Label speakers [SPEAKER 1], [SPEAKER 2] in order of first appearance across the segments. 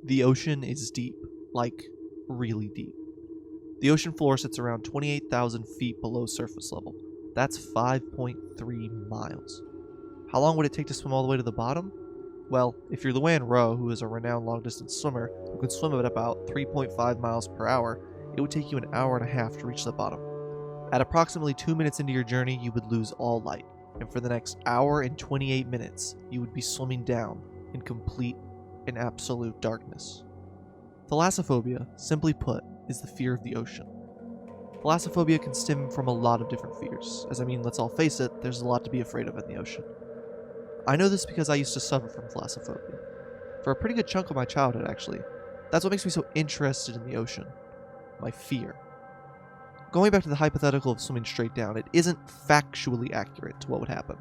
[SPEAKER 1] The ocean is deep, like really deep. The ocean floor sits around 28,000 feet below surface level. That's 5.3 miles. How long would it take to swim all the way to the bottom? Well, if you're Luann Rowe, who is a renowned long distance swimmer who can swim at about 3.5 miles per hour, it would take you an hour and a half to reach the bottom. At approximately 2 minutes into your journey, you would lose all light, and for the next hour and 28 minutes, you would be swimming down in complete and absolute darkness. Thalassophobia, simply put, is the fear of the ocean. Thalassophobia can stem from a lot of different fears, as let's all face it, there's a lot to be afraid of in the ocean. I know this because I used to suffer from thalassophobia. For a pretty good chunk of my childhood, actually. That's what makes me so interested in the ocean. My fear. Going back to the hypothetical of swimming straight down, it isn't factually accurate to what would happen.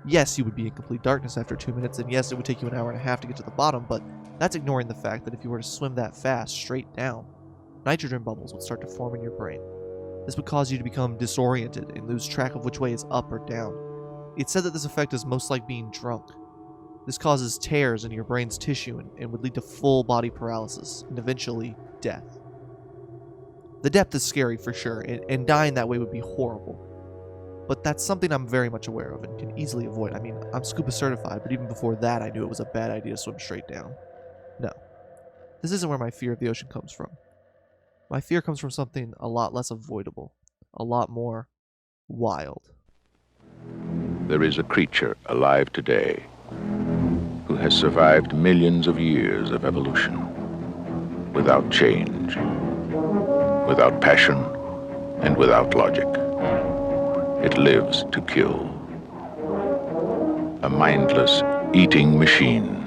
[SPEAKER 1] Yes, you would be in complete darkness after 2 minutes, and yes, it would take you an hour and a half to get to the bottom, but that's ignoring the fact that if you were to swim that fast straight down, nitrogen bubbles would start to form in your brain. This would cause you to become disoriented and lose track of which way is up or down. It's said that this effect is most like being drunk. This causes tears in your brain's tissue and would lead to full body paralysis and eventually death. The depth is scary for sure, and dying that way would be horrible. But that's something I'm very much aware of and can easily avoid. I'm scuba certified, but even before that I knew it was a bad idea to swim straight down. No. This isn't where my fear of the ocean comes from. My fear comes from something a lot less avoidable, a lot more wild.
[SPEAKER 2] There is a creature alive today who has survived millions of years of evolution without change, without passion, and without logic. It lives to kill. A mindless eating machine.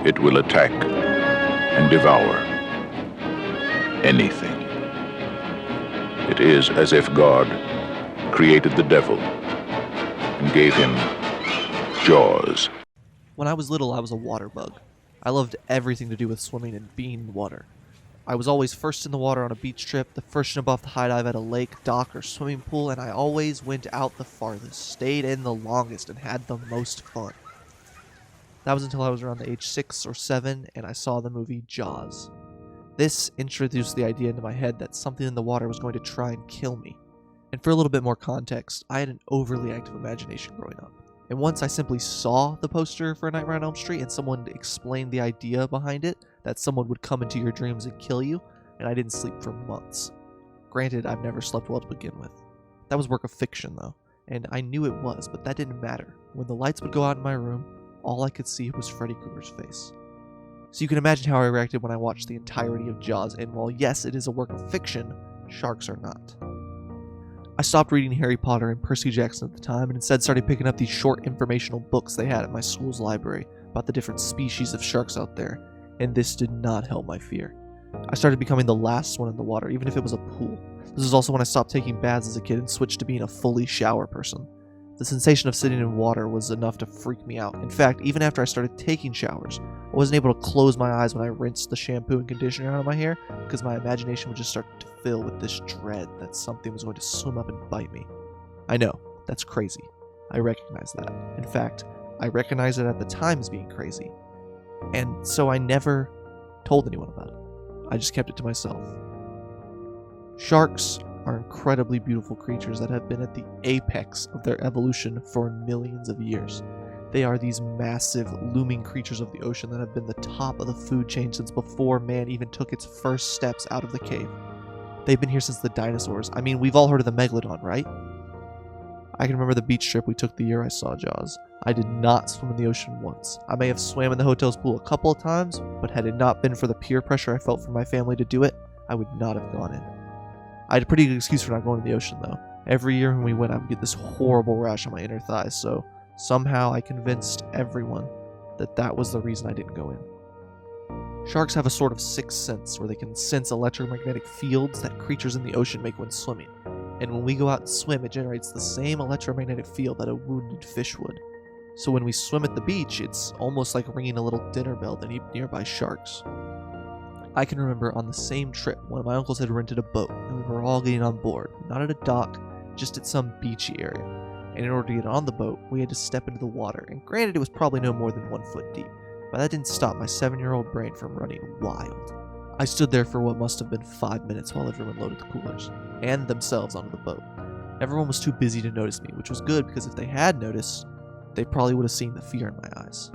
[SPEAKER 2] It will attack and devour anything. It is as if God created the devil and gave him jaws.
[SPEAKER 1] When I was little, I was a water bug. I loved everything to do with swimming and being in water. I was always first in the water on a beach trip, the first jump off the high dive at a lake, dock, or swimming pool, and I always went out the farthest, stayed in the longest, and had the most fun. That was until I was around the age 6 or 7, and I saw the movie Jaws. This introduced the idea into my head that something in the water was going to try and kill me. And for a little bit more context, I had an overly active imagination growing up. And once I simply saw the poster for A Nightmare on Elm Street and someone explained the idea behind it, that someone would come into your dreams and kill you, and I didn't sleep for months. Granted, I've never slept well to begin with. That was work of fiction, though, and I knew it was, but that didn't matter. When the lights would go out in my room, all I could see was Freddy Krueger's face. So you can imagine how I reacted when I watched the entirety of Jaws, and while yes, it is a work of fiction, sharks are not. I stopped reading Harry Potter and Percy Jackson at the time, and instead started picking up these short informational books they had at my school's library about the different species of sharks out there, and this did not help my fear. I started becoming the last one in the water, even if it was a pool. This was also when I stopped taking baths as a kid and switched to being a fully shower person. The sensation of sitting in water was enough to freak me out. In fact, even after I started taking showers, I wasn't able to close my eyes when I rinsed the shampoo and conditioner out of my hair because my imagination would just start to fill with this dread that something was going to swim up and bite me. I know, that's crazy. I recognize that. In fact, I recognized it at the time as being crazy. And so I never told anyone about it. I just kept it to myself. Sharks are incredibly beautiful creatures that have been at the apex of their evolution for millions of years. They are these massive, looming creatures of the ocean that have been the top of the food chain since before man even took its first steps out of the cave. They've been here since the dinosaurs. We've all heard of the megalodon, right? I can remember the beach trip we took the year I saw Jaws. I did not swim in the ocean once. I may have swam in the hotel's pool a couple of times, but had it not been for the peer pressure I felt from my family to do it, I would not have gone in. I had a pretty good excuse for not going to the ocean, though. Every year when we went, I would get this horrible rash on my inner thighs, so somehow I convinced everyone that that was the reason I didn't go in. Sharks have a sort of sixth sense where they can sense electromagnetic fields that creatures in the ocean make when swimming. And when we go out and swim, it generates the same electromagnetic field that a wounded fish would. So when we swim at the beach, it's almost like ringing a little dinner bell to nearby sharks. I can remember on the same trip, one of my uncles had rented a boat, and we were all getting on board, not at a dock, just at some beachy area. And in order to get on the boat, we had to step into the water, and granted it was probably no more than 1 foot deep. but that didn't stop my 7-year-old brain from running wild. I stood there for what must have been 5 minutes while everyone loaded the coolers, and themselves onto the boat. Everyone was too busy to notice me, which was good because if they had noticed, they probably would have seen the fear in my eyes.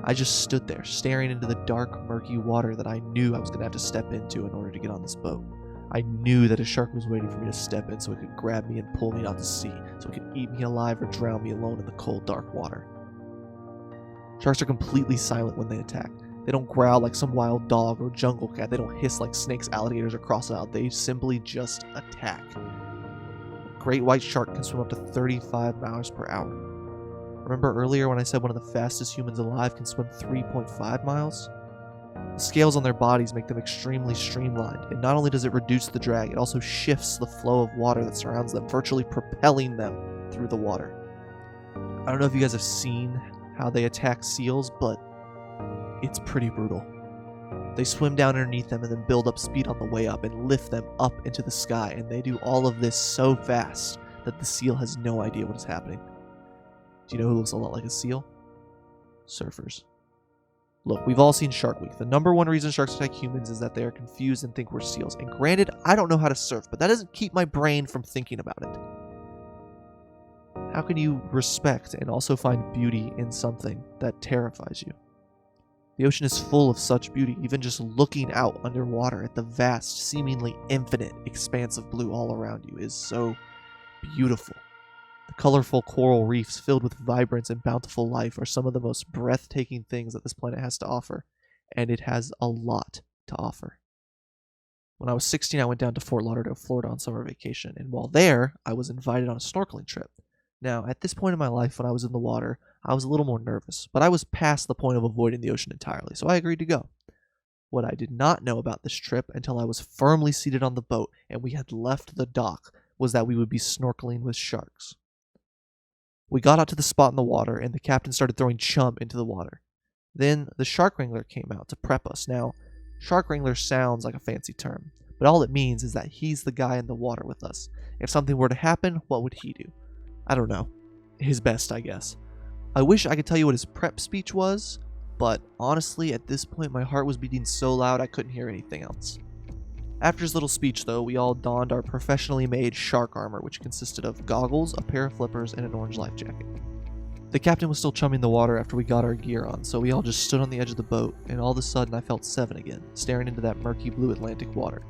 [SPEAKER 1] I just stood there, staring into the dark, murky water that I knew I was going to have to step into in order to get on this boat. I knew that a shark was waiting for me to step in so it could grab me and pull me out to sea, so it could eat me alive or drown me alone in the cold, dark water. Sharks are completely silent when they attack. They don't growl like some wild dog or jungle cat. They don't hiss like snakes, alligators, or crocodiles. They simply just attack. A great white shark can swim up to 35 miles per hour. Remember earlier when I said one of the fastest humans alive can swim 3.5 miles? The scales on their bodies make them extremely streamlined, and not only does it reduce the drag, it also shifts the flow of water that surrounds them, virtually propelling them through the water. I don't know if you guys have seen how they attack seals, but it's pretty brutal. They swim down underneath them and then build up speed on the way up and lift them up into the sky, and they do all of this so fast that the seal has no idea what is happening. Do you know who looks a lot like a seal? Surfers. Look, we've all seen Shark Week. The number one reason sharks attack humans is that they are confused and think we're seals. And granted, I don't know how to surf, but that doesn't keep my brain from thinking about it. How can you respect and also find beauty in something that terrifies you? The ocean is full of such beauty. Even just looking out underwater at the vast, seemingly infinite expanse of blue all around you is so beautiful. The colorful coral reefs filled with vibrance and bountiful life are some of the most breathtaking things that this planet has to offer, and it has a lot to offer. When I was 16, I went down to Fort Lauderdale, Florida on summer vacation, and while there, I was invited on a snorkeling trip. Now, at this point in my life, when I was in the water, I was a little more nervous, but I was past the point of avoiding the ocean entirely, so I agreed to go. What I did not know about this trip until I was firmly seated on the boat and we had left the dock was that we would be snorkeling with sharks. We got out to the spot in the water, and the captain started throwing chum into the water. Then the shark wrangler came out to prep us. Now, shark wrangler sounds like a fancy term, but all it means is that he's the guy in the water with us. If something were to happen, what would he do? I don't know. His best, I guess. I wish I could tell you what his prep speech was, but honestly, at this point, my heart was beating so loud I couldn't hear anything else. After his little speech, though, we all donned our professionally made shark armor, which consisted of goggles, a pair of flippers, and an orange life jacket. The captain was still chumming the water after we got our gear on, so we all just stood on the edge of the boat, and all of a sudden I felt 7 again, staring into that murky blue Atlantic water.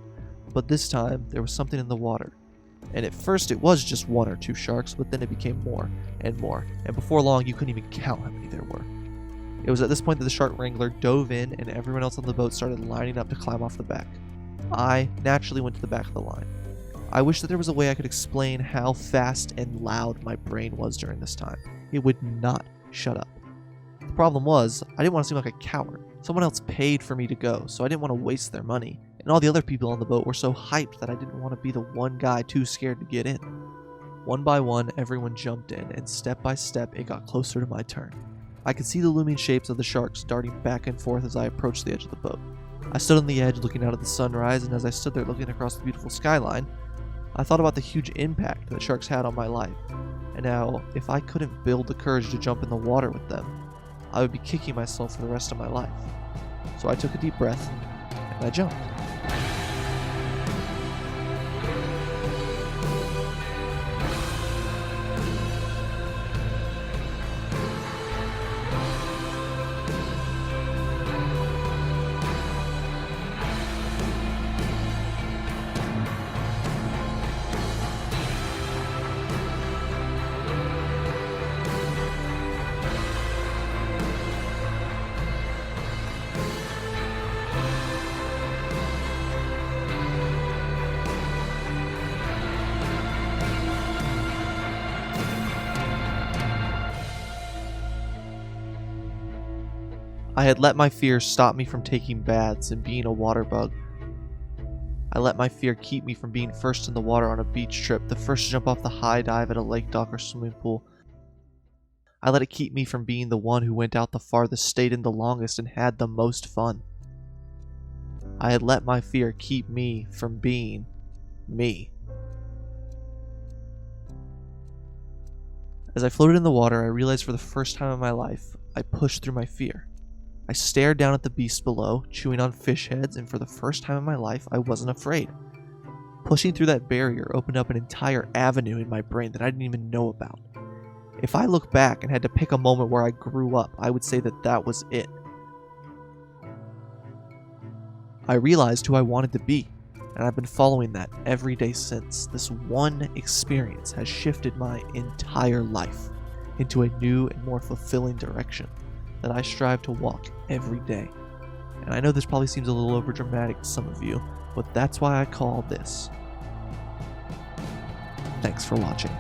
[SPEAKER 1] But this time, there was something in the water. And at first it was just 1 or 2 sharks, but then it became more, and before long you couldn't even count how many there were. It was at this point that the shark wrangler dove in, and everyone else on the boat started lining up to climb off the back. I naturally went to the back of the line. I wish that there was a way I could explain how fast and loud my brain was during this time. It would not shut up. The problem was, I didn't want to seem like a coward. Someone else paid for me to go, so I didn't want to waste their money. And all the other people on the boat were so hyped that I didn't want to be the one guy too scared to get in. One by one, everyone jumped in, and step by step, it got closer to my turn. I could see the looming shapes of the sharks darting back and forth as I approached the edge of the boat. I stood on the edge looking out at the sunrise, and as I stood there looking across the beautiful skyline, I thought about the huge impact that sharks had on my life, and how if I couldn't build the courage to jump in the water with them, I would be kicking myself for the rest of my life. So I took a deep breath, and I jumped. I had let my fear stop me from taking baths and being a water bug. I let my fear keep me from being first in the water on a beach trip, the first to jump off the high dive at a lake dock or swimming pool. I let it keep me from being the one who went out the farthest, stayed in the longest, and had the most fun. I had let my fear keep me from being me. As I floated in the water, I realized for the first time in my life, I pushed through my fear. I stared down at the beast below, chewing on fish heads, and for the first time in my life, I wasn't afraid. Pushing through that barrier opened up an entire avenue in my brain that I didn't even know about. If I look back and had to pick a moment where I grew up, I would say that that was it. I realized who I wanted to be, and I've been following that every day since. This one experience has shifted my entire life into a new and more fulfilling direction that I strive to walk every day. And I know this probably seems a little overdramatic to some of you, but that's why I call this. Thanks for watching.